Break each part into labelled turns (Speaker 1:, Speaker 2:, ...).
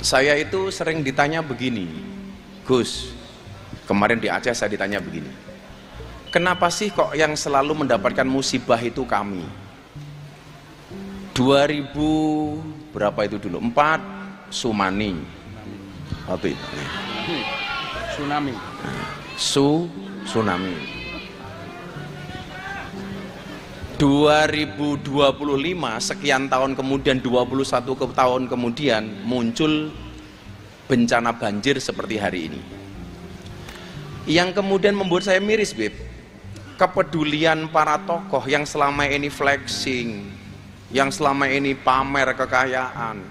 Speaker 1: Saya itu sering ditanya begini, Gus, kemarin di Aceh saya ditanya begini, kenapa sih kok yang selalu mendapatkan musibah itu kami? 2000 berapa itu dulu? 4 Sumani waktu itu. Tsunami. 2025 sekian tahun kemudian, 21 tahun kemudian muncul bencana banjir seperti hari ini. Yang kemudian membuat saya miris, Beb, kepedulian para tokoh yang selama ini flexing, yang selama ini pamer kekayaan,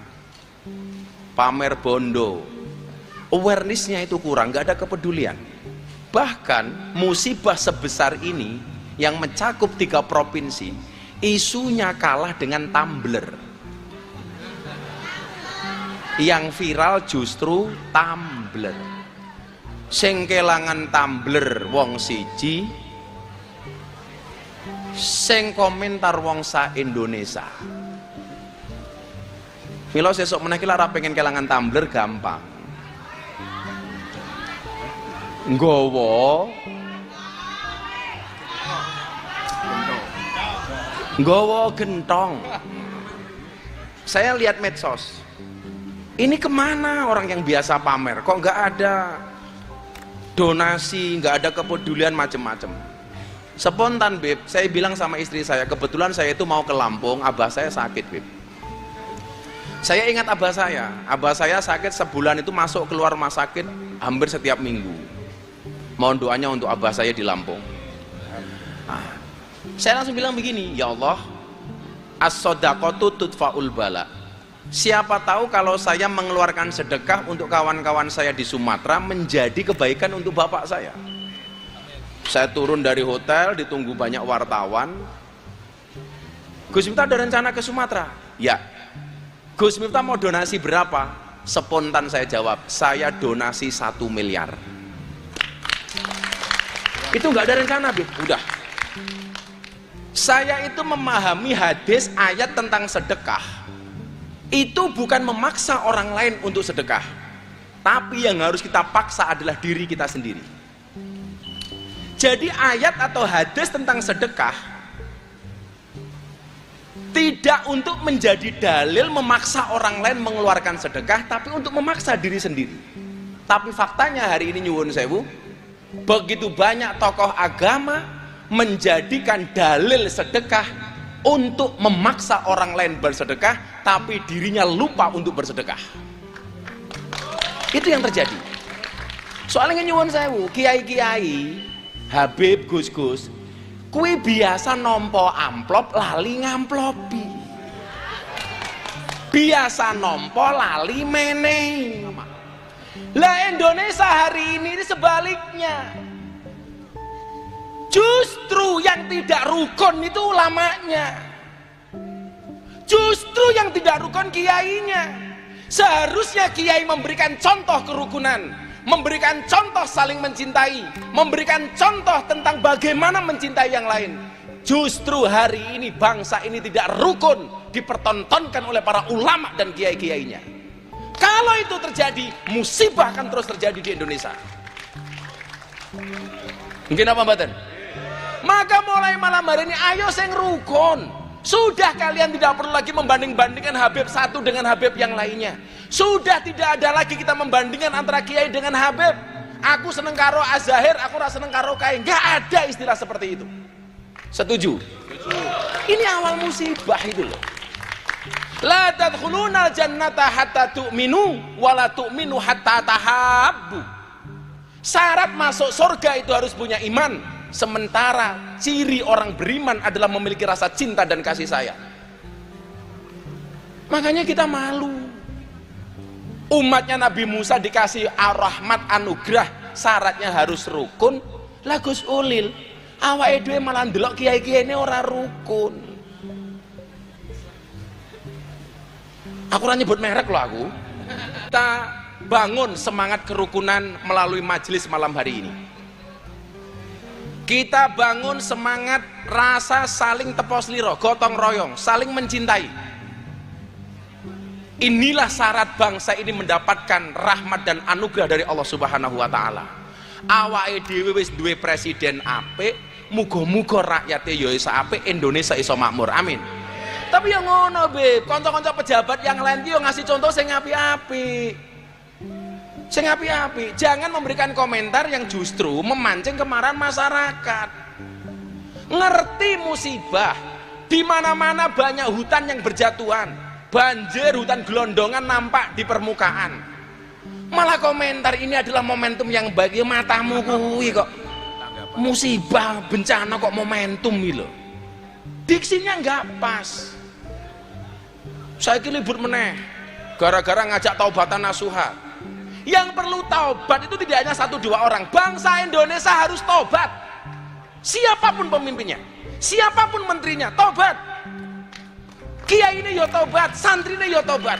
Speaker 1: pamer bondo, awarenessnya itu kurang, gak ada kepedulian. Bahkan musibah sebesar ini yang mencakup 3 provinsi, isunya kalah dengan Tumblr. Yang viral justru Tumblr. Sing kelangan Tumblr wong siji, sing komentar wong sa Indonesia. Mila sesuk meneh ki lara pengen kelangan Tumblr gampang. Nggawa gentong. Saya lihat medsos, ini kemana orang yang biasa pamer? Kok nggak ada donasi, nggak ada kepedulian macem-macem. Spontan, Beb, saya bilang sama istri saya, kebetulan saya itu mau ke Lampung, abah saya sakit, Beb. Saya ingat abah saya sakit sebulan itu masuk keluar rumah sakit hampir setiap minggu. Mohon doanya untuk abah saya di Lampung. Saya langsung bilang begini, ya Allah, as-sodaqatu tudfa'ul bala. Siapa tahu kalau saya mengeluarkan sedekah untuk kawan-kawan saya di Sumatera menjadi kebaikan untuk bapak saya. Saya turun dari hotel, ditunggu banyak wartawan. Gus Miftah ada rencana ke Sumatera? Ya. Gus Miftah mau donasi berapa? Spontan saya jawab, saya donasi 1 miliar. Itu nggak ada rencana, Bib. Udah. Saya itu memahami hadis ayat tentang sedekah itu bukan memaksa orang lain untuk sedekah, tapi yang harus kita paksa adalah diri kita sendiri. Jadi ayat atau hadis tentang sedekah tidak untuk menjadi dalil memaksa orang lain mengeluarkan sedekah, tapi untuk memaksa diri sendiri. Tapi faktanya hari ini nyuwun sewu, begitu banyak tokoh agama menjadikan dalil sedekah untuk memaksa orang lain bersedekah, tapi dirinya lupa untuk bersedekah. Itu yang terjadi. Soalnya nyuwun sewu, kiai-kiai, Habib, Gus-gus, kui biasa nompo amplop lali ngamplopi, biasa nompo lali meneh. Lah Indonesia hari ini sebaliknya. Justru yang tidak rukun itu ulamanya, justru yang tidak rukun kiainya. Seharusnya kiai memberikan contoh kerukunan, memberikan contoh saling mencintai, memberikan contoh tentang bagaimana mencintai yang lain. Justru hari ini bangsa ini tidak rukun, dipertontonkan oleh para ulama dan kiai-kiainya. Kalau itu terjadi, musibah akan terus terjadi di Indonesia. Mungkin apa mbaten? Maka mulai malam hari ini ayo sing rukun. Sudah kalian tidak perlu lagi membanding-bandingkan Habib satu dengan Habib yang lainnya. Sudah tidak ada lagi kita membandingkan antara kiai dengan Habib. Aku seneng karo Azahir, aku rasa seneng karo Kai. Nggak ada istilah seperti itu. Setuju? Ini awal musibah itu loh. La tadkhulunal jannata hatta tu'minu wa la tu'minu hatta tahabbu. Syarat masuk surga itu harus punya iman. Sementara ciri orang beriman adalah memiliki rasa cinta dan kasih sayang. Makanya kita malu. Umatnya Nabi Musa dikasih ar-rahmat anugerah, syaratnya harus rukun. Lah Gus Ulil, awake dhewe malah ndelok kiai-kiai ini ora rukun. Aku ora nyebut merek loh aku. Kita bangun semangat kerukunan melalui majelis malam hari ini. Kita bangun semangat rasa saling tepos liro, gotong royong, saling mencintai. Inilah syarat bangsa ini mendapatkan rahmat dan anugerah dari Allah Subhanahu wa taala. Awake dhewe wis duwe presiden apik, muga-muga rakyate ya iso apik, Indonesia iso makmur. Amin. Tapi yang ngono, Beb, kanca-kanca pejabat yang lain ki yo ngasih contoh sing apik-apik. Sing apik-apik, jangan memberikan komentar yang justru memancing kemarahan masyarakat. Ngerti musibah, di mana-mana banyak hutan yang berjatuhan, banjir, hutan gelondongan nampak di permukaan. Malah komentar ini adalah momentum yang baik. Ya matamu kuwi kok musibah, bencana kok momentum iki lho. Diksinya nggak pas. Saya libur meneh gara-gara ngajak taubatan nasuha. Yang perlu taubat itu tidak hanya 1-2 orang. Bangsa Indonesia harus taubat. Siapapun pemimpinnya, siapapun menterinya, taubat. Kiai ini ya taubat, santri ini ya taubat.